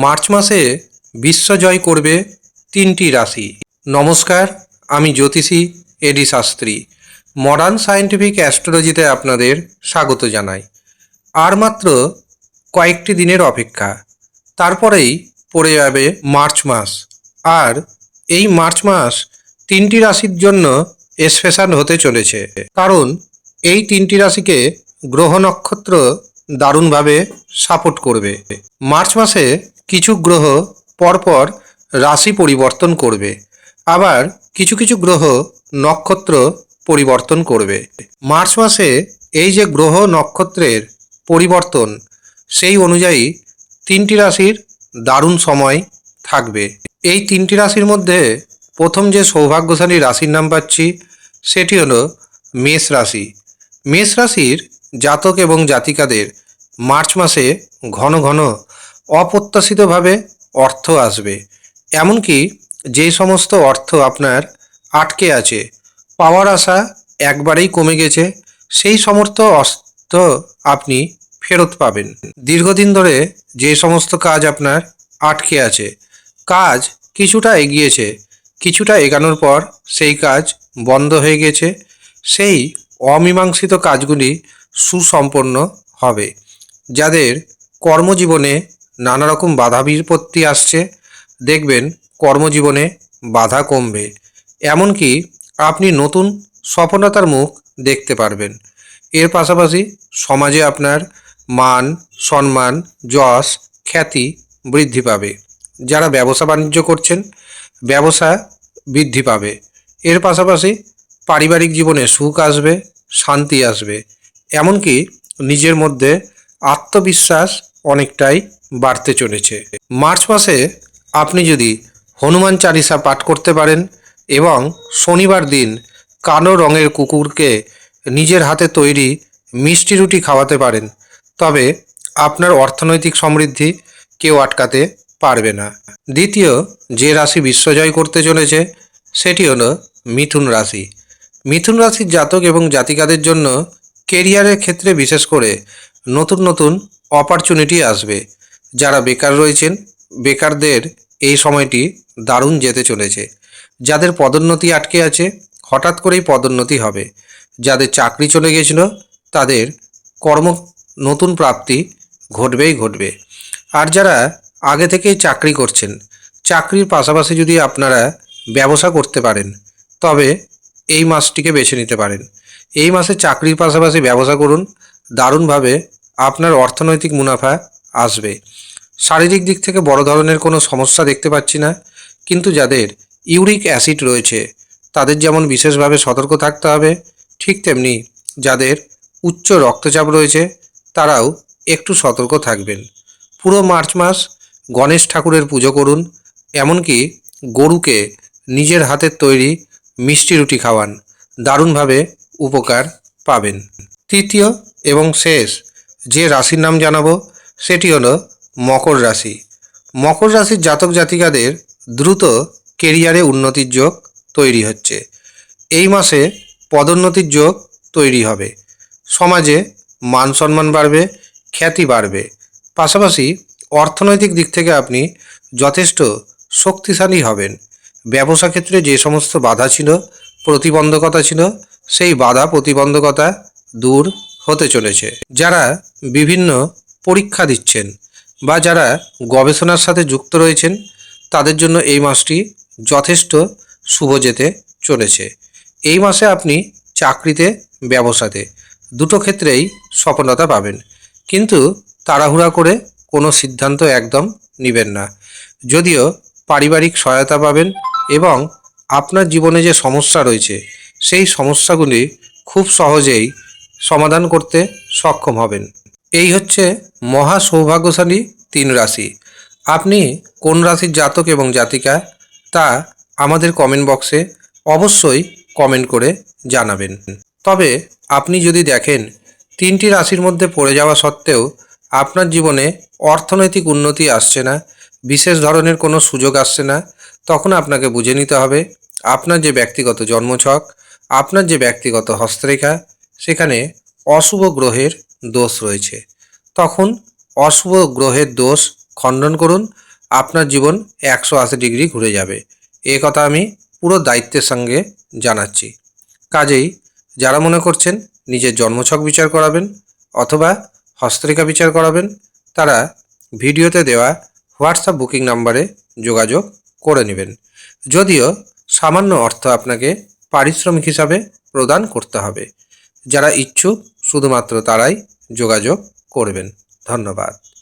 March মাসে বিশ্ব জয় করবে তিনটি রাশি। নমস্কার, আমি জ্যোতিষী এডি শাস্ত্রী। মডার্ন সায়েন্টিফিক অ্যাস্ট্রোলজিতে আপনাদের স্বাগত জানাই। আর মাত্র কয়েকটি দিনের অপেক্ষা, তারপরেই পড়ে যাবে মার্চ মাস। আর এই মার্চ মাস তিনটি রাশির জন্য স্পেশাল হতে চলেছে, কারণ এই তিনটি রাশিকে গ্রহ নক্ষত্র দারুণভাবে সাপোর্ট করবে। মার্চ মাসে কিছু গ্রহ পরপর রাশি পরিবর্তন করবে, আবার কিছু কিছু গ্রহ নক্ষত্র পরিবর্তন করবে। মার্চ মাসে এই যে গ্রহ নক্ষত্রের পরিবর্তন, সেই অনুযায়ী তিনটি রাশির দারুণ সময় থাকবে। এই তিনটি রাশির মধ্যে প্রথম যে সৌভাগ্যশালী রাশির নাম পাচ্ছি সেটি হলো মেষ রাশি। মেষ রাশির জাতক এবং জাতিকাদের মার্চ মাসে ঘন ঘন অপ্রত্যাশিতভাবে অর্থ আসবে। এমনকি যে সমস্ত অর্থ আপনার আটকে আছে, পাওয়ার আশা একবারেই কমে গেছে, সেই সমস্ত অর্থ আপনি ফেরত পাবেন। দীর্ঘদিন ধরে যে সমস্ত কাজ আপনার আটকে আছে, কাজ কিছুটা এগিয়েছে, কিছুটা এগানোর পর সেই কাজ বন্ধ হয়ে গেছে, সেই অমীমাংসিত কাজগুলি সুসম্পন্ন হবে। যাদের কর্মজীবনে নানা রকম বাধা বিপত্তি আসছে, দেখবেন কর্মজীবনে বাধা কমবে। এমনকি আপনি নতুন সফলতার মুখ দেখতে পারবেন। এর পাশাপাশি সমাজে আপনার মান, সম্মান, যশ, খ্যাতি বৃদ্ধি পাবে। যারা ব্যবসা বাণিজ্য করছেন, ব্যবসা বৃদ্ধি পাবে। এর পাশাপাশি পারিবারিক জীবনে সুখ আসবে, শান্তি আসবে। এমনকি নিজের মধ্যে আত্মবিশ্বাস অনেকটাই বাড়তে চলেছে। মার্চ মাসে আপনি যদি হনুমান চালিসা পাঠ করতে পারেন এবং শনিবার দিন কালো রঙের কুকুরকে নিজের হাতে তৈরি মিষ্টি রুটি খাওয়াতে পারেন, তবে আপনার অর্থনৈতিক সমৃদ্ধি কেউ আটকাতে পারবে না। দ্বিতীয় যে রাশি বিশ্বজয় করতে চলেছে সেটি হলো মিথুন রাশি। মিথুন রাশির জাতক এবং জাতিকাদের জন্য কেরিয়ারের ক্ষেত্রে বিশেষ করে নতুন নতুন অপরচুনিটি আসবে। যারা বেকার রয়েছেন, বেকারদের এই সময়টি দারুণ যেতে চলেছে। যাদের পদোন্নতি আটকে আছে, হঠাৎ করেই পদোন্নতি হবে। যাদের চাকরি চলে গেছিল, তাদের কর্ম নতুন প্রাপ্তি ঘটবেই ঘটবে। আর যারা আগে থেকেই চাকরি করছেন, চাকরির পাশাপাশি যদি আপনারা ব্যবসা করতে পারেন, তবে এই মাসটিকে বেছে নিতে পারেন। এই মাসে চাকরির পাশাপাশি ব্যবসা করুন, দারুণভাবে আপনার অর্থনৈতিক মুনাফা আসবে। শারীরিক দিক থেকে বড় ধরনের কোনো সমস্যা দেখতে পাচ্ছি না, কিন্তু যাদের ইউরিক অ্যাসিড রয়েছে তাদের যেমন বিশেষভাবে সতর্ক থাকতে হবে, ঠিক তেমনি যাদের উচ্চ রক্তচাপ রয়েছে তারাও একটু সতর্ক থাকবেন। পুরো মার্চ মাস গণেশ ঠাকুরের পুজো করুন, এমনকি গরুকে নিজের হাতের তৈরি মিষ্টি রুটি খাওয়ান, দারুণভাবে উপকার পাবেন। তৃতীয় এবং শেষ যে রাশির নাম জানাবো সেটি হলো মকর রাশি। মকর রাশির জাতক জাতিকাদের দ্রুত কেরিয়ারে উন্নতির যোগ তৈরি হচ্ছে। এই মাসে পদোন্নতির যোগ তৈরি হবে। সমাজে মান সম্মান বাড়বে, খ্যাতি বাড়বে। পাশাপাশি অর্থনৈতিক দিক থেকে আপনি যথেষ্ট শক্তিশালী হবেন। ব্যবসা ক্ষেত্রে যে সমস্ত বাধা ছিল, প্রতিবন্ধকতা ছিল, সেই বাধা প্রতিবন্ধকতা দূর হতে চলেছে। যারা বিভিন্ন পরীক্ষা দিচ্ছেন বা যারা গবেষণার সাথে যুক্ত রয়েছেন, তাদের জন্য এই মাসটি যথেষ্ট শুভ যেতে চলেছে। এই মাসে আপনি চাকরিতে, ব্যবসাতে দুটো ক্ষেত্রেই সফলতা পাবেন, কিন্তু তাড়াহুড়া করে কোনো সিদ্ধান্ত একদম নেবেন না। যদিও পারিবারিক সহায়তা পাবেন এবং আপনার জীবনে যে সমস্যা রয়েছে সেই সমস্যাগুলি খুব সহজেই সমাধান করতে সক্ষম হবেন। এই হচ্ছে মহা সৌভাগ্যশালী তিন রাশি। আপনি কোন রাশির জাতক এবং জাতিকা তা আমাদের কমেন্ট বক্সে অবশ্যই কমেন্ট করে জানাবেন। তবে আপনি যদি দেখেন তিনটি রাশির মধ্যে পড়ে যাওয়া সত্ত্বেও আপনার জীবনে অর্থনৈতিক উন্নতি আসছে না, বিশেষ ধরনের কোনো সুযোগ আসছে না, তখন আপনাকে বুঝে নিতে হবে আপনার যে ব্যক্তিগত জন্মছক, আপনার যে ব্যক্তিগত হস্তরেখা, সেখানে অশুভ গ্রহের দোষ রয়েছে। তখন অশুভ গ্রহের দোষ খণ্ডন করুন, আপনার জীবন 180 ডিগ্রি ঘুরে যাবে। এ কথা আমি পুরো দায়িত্বের সঙ্গে জানাচ্ছি। কাজেই যারা মনে করছেন নিজের জন্মছক বিচার করাবেন অথবা হস্তরেখা বিচার করাবেন, তারা ভিডিওতে দেওয়া হোয়াটসঅ্যাপ বুকিং নাম্বারে যোগাযোগ করে নেবেন। যদিও সামান্য অর্থ আপনাকে পারিশ্রমিক হিসাবে প্রদান করতে হবে। যারা ইচ্ছুক শুধুমাত্র তারাই যোগাযোগ করবেন। ধন্যবাদ।